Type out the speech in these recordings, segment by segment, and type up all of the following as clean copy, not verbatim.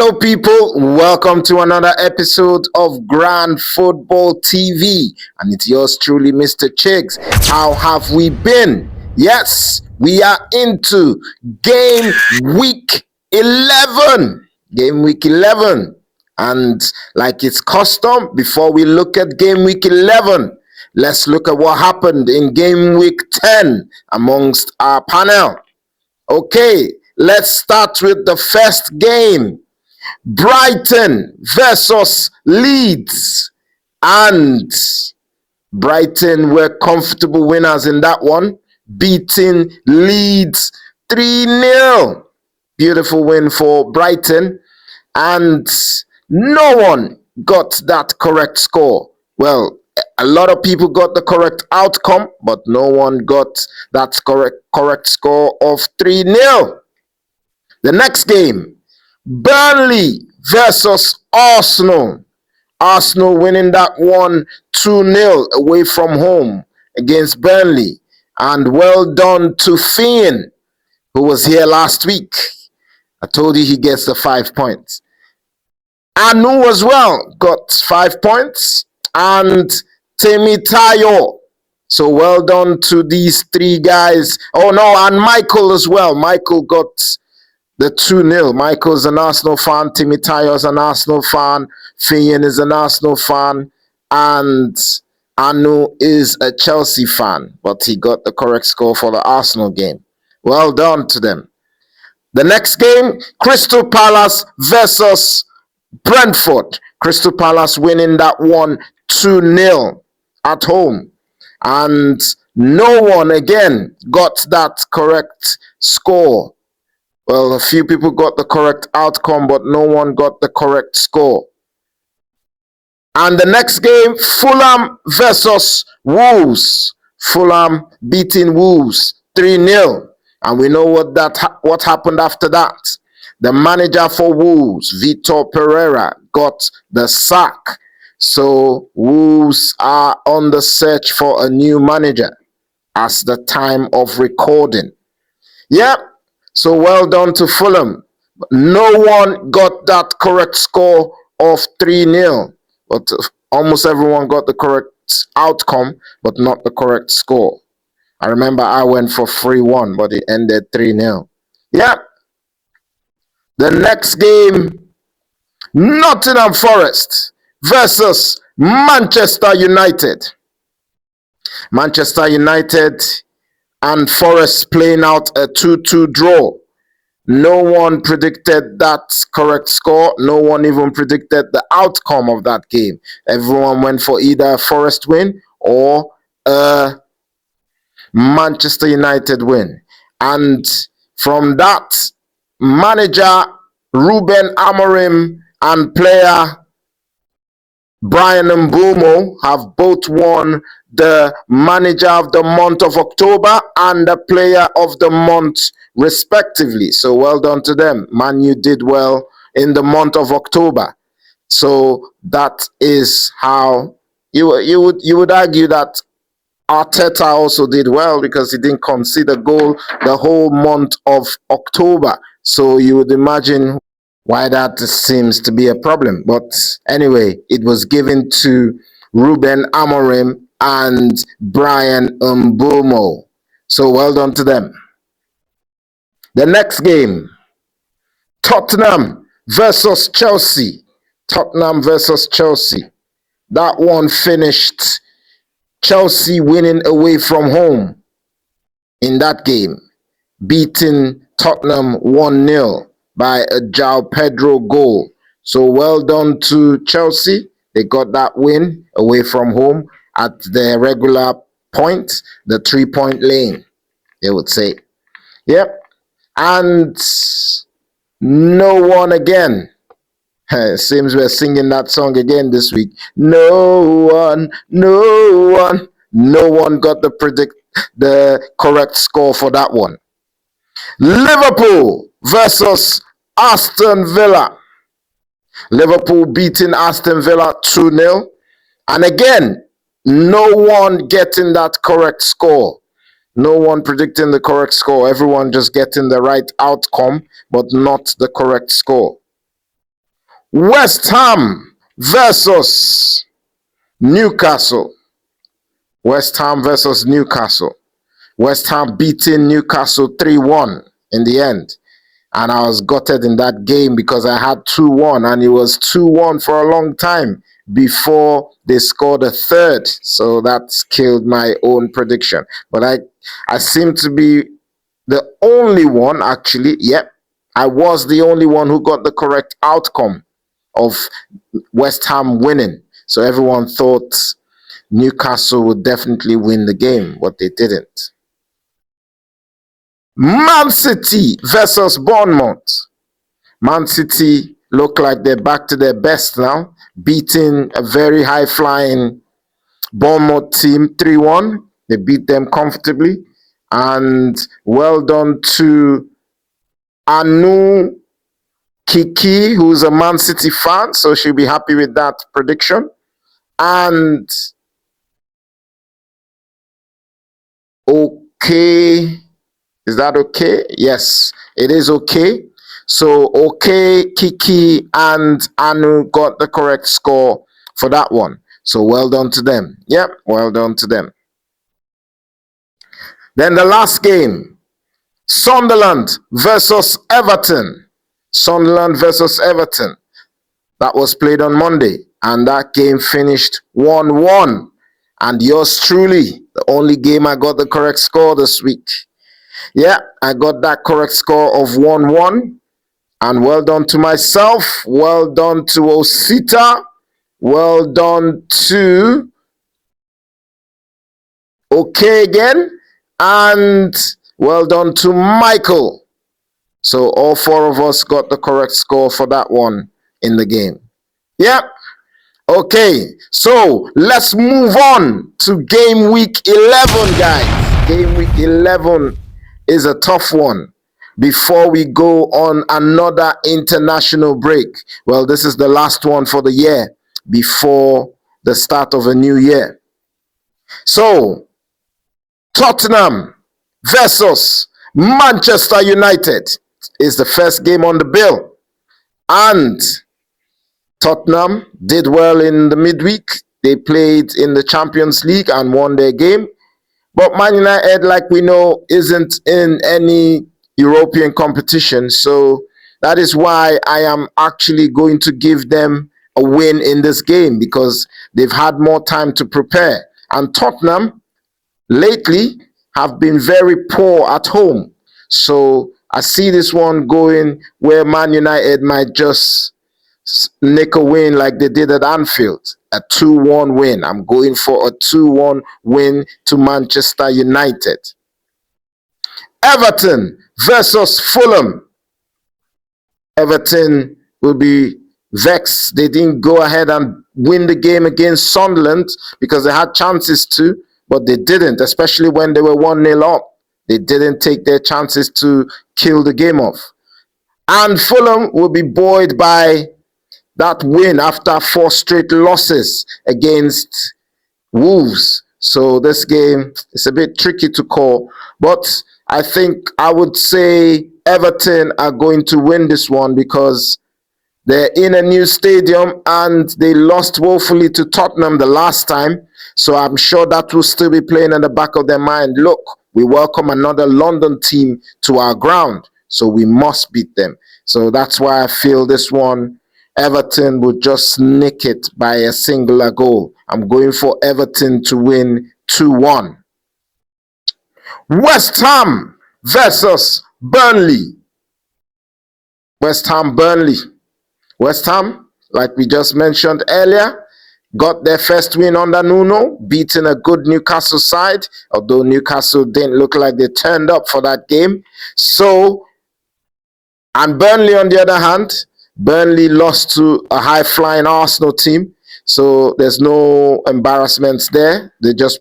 Hello, people. Welcome to another episode of Grand Football TV. And it's yours truly, Mr. Chiggs. How have we been? Yes, we are into game week 11. Game week 11. And like it's custom, before we look at game week 11, let's look at what happened in game week 10 amongst our panel. Okay, let's start with the first game. Brighton versus Leeds, and Brighton were comfortable winners in that one, beating Leeds 3-0. Beautiful win for Brighton, and no one got that correct score. Well, a lot of people got the correct outcome, but no one got that correct score of 3-0. The next game, Burnley versus Arsenal. Arsenal winning that one 2-0 away from home against Burnley. And well done to Finn, who was here last week. I told you he gets the 5 points. Anu as well got 5 points. And Temitayo. So well done to these three guys. Oh no, and Michael as well. Michael got the 2-0. Michael's an Arsenal fan. Timitayo's an Arsenal fan. Fian is an Arsenal fan. And Anu is a Chelsea fan. But he got the correct score for the Arsenal game. Well done to them. The next game, Crystal Palace versus Brentford. Crystal Palace winning that one 2-0 at home. And no one again got that correct score. Well, a few people got the correct outcome, but no one got the correct score. And the next game, Fulham versus Wolves. Fulham beating Wolves 3-0. And we know what happened after that. The manager for Wolves, Vitor Pereira, got the sack. So Wolves are on the search for a new manager as the time of recording. Yep. So well done to Fulham. No one got that correct score of 3-0. But almost everyone got the correct outcome, but not the correct score. I remember I went for 3-1, but it ended 3-0. Yeah. The next game, Nottingham Forest versus Manchester United. Manchester United and Forest playing out a 2-2 draw. No one predicted that correct score. No one even predicted the outcome of that game. Everyone went for either a Forest win or a Manchester United win. And from that, manager Ruben Amorim and player Brian Mbeumo have both won the manager of the month of October and the player of the month respectively. So well done to them. Man U did well in the month of October. So that is how you would argue that Arteta also did well because he didn't concede a goal the whole month of October. So you would imagine why that seems to be a problem. But anyway, it was given to Ruben Amorim and Brian Mbeumo. So well done to them. The next game, Tottenham versus Chelsea. Tottenham versus Chelsea. That one finished Chelsea winning away from home in that game, beating Tottenham 1-0 by a João Pedro goal. So well done to Chelsea. They got that win away from home at their regular point, the 3-point lane, they would say. Yep. And no one again. It seems we're singing that song again this week. No one got the correct score for that one. Liverpool versus Aston Villa. Liverpool beating Aston Villa 2-0. And again, no one getting that correct score. No one predicting the correct score. Everyone just getting the right outcome, but not the correct score. West Ham versus Newcastle. West Ham versus Newcastle. West Ham beating Newcastle 3-1 in the end. And I was gutted in that game because I had 2-1 and it was 2-1 for a long time before they scored a third. So that's killed my own prediction. But I seem to be the only one, actually. Yep, I was the only one who got the correct outcome of West Ham winning. So everyone thought Newcastle would definitely win the game, but they didn't. Man City versus Bournemouth. Man City look like they're back to their best now, beating a very high-flying Bournemouth team 3-1. They beat them comfortably. And well done to Anu Kiki, who's a Man City fan, so she'll be happy with that prediction. And okay, is that okay? Yes, it is okay. So okay, Kiki and Anu got the correct score for that one. So well done to them. Yep, well done to them. Then the last game, Sunderland versus Everton. Sunderland versus Everton. That was played on Monday, and that game finished 1-1. And yours truly, the only game I got the correct score this week. Yeah, I got that correct score of 1-1. And well done to myself. Well done to Osita. Well done to Okay again. And well done to Michael. So all four of us got the correct score for that one in the game. Yep. Okay, so let's move on to game week 11, guys. Game week 11 is a tough one before we go on another international break. Well, this is the last one for the year before the start of a new year. So, Tottenham versus Manchester United is the first game on the bill. And Tottenham did well in the midweek. They played in the Champions League and won their game. But Man United, like we know, isn't in any European competition. So that is why I am actually going to give them a win in this game because they've had more time to prepare. And Tottenham lately have been very poor at home. So I see this one going where Man United might just nick a win like they did at Anfield, a 2-1 win. I'm going for a 2-1 win to Manchester United. Everton versus Fulham. Everton will be vexed. They didn't go ahead and win the game against Sunderland because they had chances to, but they didn't, especially when they were 1-0 up. They didn't take their chances to kill the game off. And Fulham will be buoyed by that win after 4 straight losses against Wolves. So this game is a bit tricky to call, but I think I would say Everton are going to win this one because they're in a new stadium and they lost woefully to Tottenham the last time. So I'm sure that will still be playing in the back of their mind. Look, we welcome another London team to our ground, so we must beat them. So that's why I feel this one, Everton will just nick it by a singular goal. I'm going for Everton to win 2-1. West Ham versus Burnley. West Ham, Burnley. West Ham, like we just mentioned earlier, got their first win under Nuno, beating a good Newcastle side, although Newcastle didn't look like they turned up for that game. So, and Burnley on the other hand, Burnley lost to a high-flying Arsenal team, so there's no embarrassments there. They just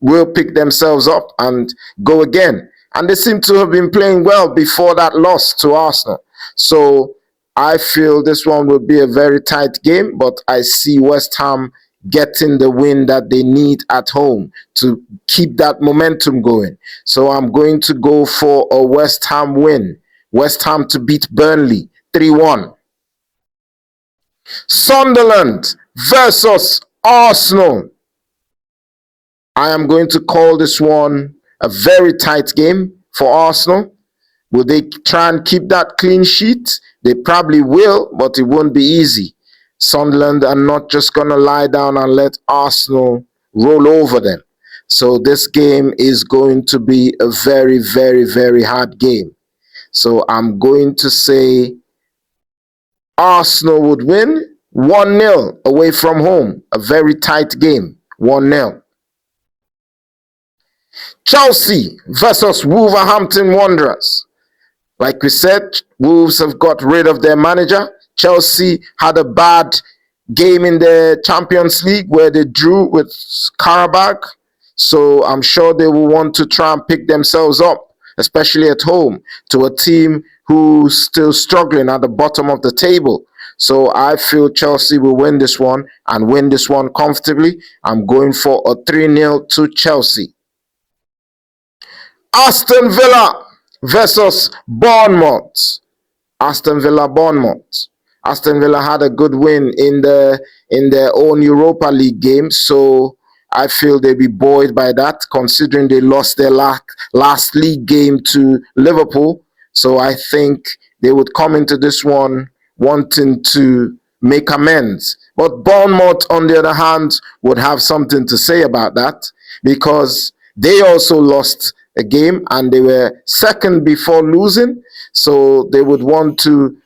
will pick themselves up and go again. And they seem to have been playing well before that loss to Arsenal. So I feel this one will be a very tight game, but I see West Ham getting the win that they need at home to keep that momentum going. So I'm going to go for a West Ham win. West Ham to beat Burnley 3-1. Sunderland versus Arsenal. I am going to call this one a very tight game for Arsenal. Will they try and keep that clean sheet? They probably will, but it won't be easy. Sunderland are not just going to lie down and let Arsenal roll over them. So this game is going to be a very, very, very hard game. So I'm going to say Arsenal would win 1-0 away from home. A very tight game, 1-0. Chelsea versus Wolverhampton Wanderers. Like we said, Wolves have got rid of their manager. Chelsea had a bad game in the Champions League where they drew with Karabakh. So I'm sure they will want to try and pick themselves up, especially at home, to a team who's still struggling at the bottom of the table. So I feel Chelsea will win this one and win this one comfortably. I'm going for a 3-0 to Chelsea. Aston Villa versus Bournemouth. Aston Villa, Bournemouth. Aston Villa had a good win in their own Europa League game, so I feel they'll be buoyed by that, considering they lost their last league game to Liverpool. So I think they would come into this one wanting to make amends. But Bournemouth, on the other hand, would have something to say about that, because they also lost a game and they were second before losing. So they would want to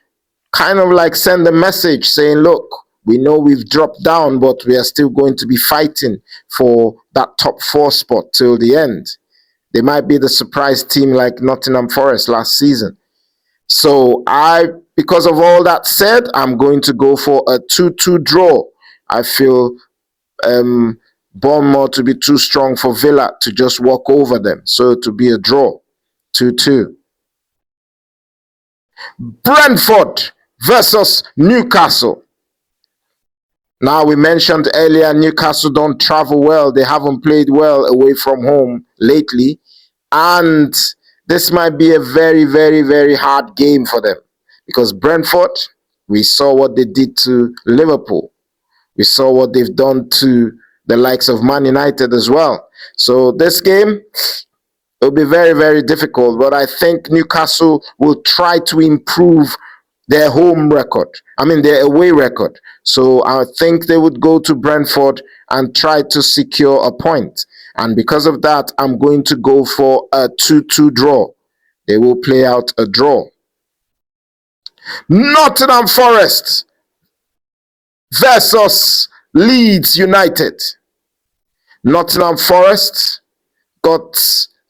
kind of like send a message saying, look, we know we've dropped down, but we are still going to be fighting for that top 4 spot till the end. They might be the surprise team like Nottingham Forest last season. So because of all that said, I'm going to go for a 2-2 draw. I feel Bournemouth to be too strong for Villa to just walk over them. So to be a draw, 2-2. Brentford versus Newcastle. Now, we mentioned earlier, Newcastle don't travel well. They haven't played well away from home lately. And this might be a very, very, very hard game for them. Because Brentford, we saw what they did to Liverpool. We saw what they've done to the likes of Man United as well. So this game, it'll be very, very difficult. But I think Newcastle will try to improve their their away record. So I think they would go to Brentford and try to secure a point. And because of that, I'm going to go for a 2-2 draw. They will play out a draw. Nottingham Forest versus Leeds United. Nottingham Forest got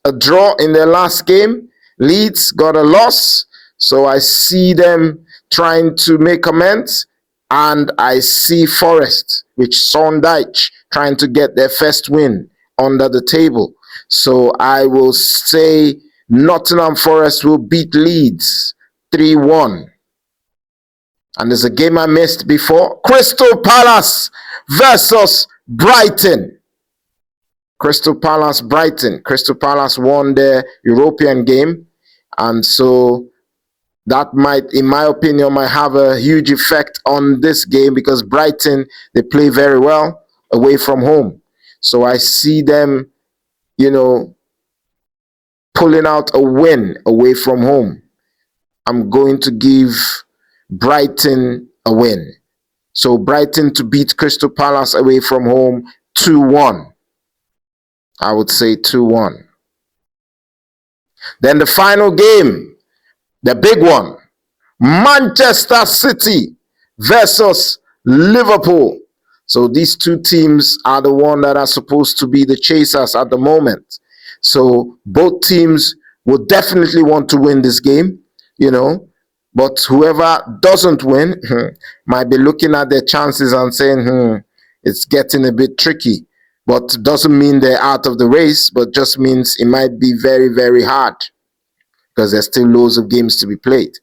a draw in their last game. Leeds got a loss. So I see them trying to make amends. And I see Forest, which Sondage, trying to get their first win under the table. So I will say Nottingham Forest will beat Leeds 3-1. And there's a game I missed before. Crystal Palace versus Brighton. Crystal Palace, Brighton. Crystal Palace won their European game. And so that might, in my opinion, might have a huge effect on this game, because Brighton, they play very well away from home. So I see them, pulling out a win away from home. I'm going to give Brighton a win. So Brighton to beat Crystal Palace away from home 2-1. I would say 2-1. Then the final game, the big one, Manchester City versus Liverpool. So these two teams are the one that are supposed to be the chasers at the moment. So both teams will definitely want to win this game, but whoever doesn't win might be looking at their chances and saying, it's getting a bit tricky. But doesn't mean they're out of the race, but just means it might be very, very hard, because there's still loads of games to be played.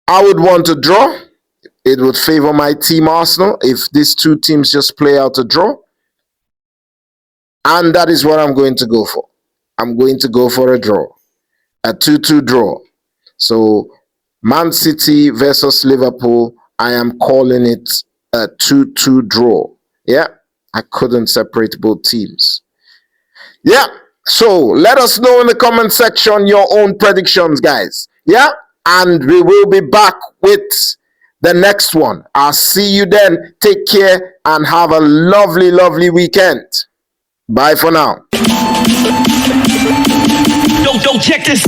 I would want to draw. It would favor my team Arsenal if these two teams just play out a draw. And that is what I'm going to go for. I'm going to go for a draw. A 2-2 draw. So Man City versus Liverpool, I am calling it a 2-2 draw. Yeah, I couldn't separate both teams. Yeah, so let us know in the comment section your own predictions, guys. Yeah, and we will be back with the next one. I'll see you then. Take care and have a lovely, lovely weekend. Bye for now. Don't check this.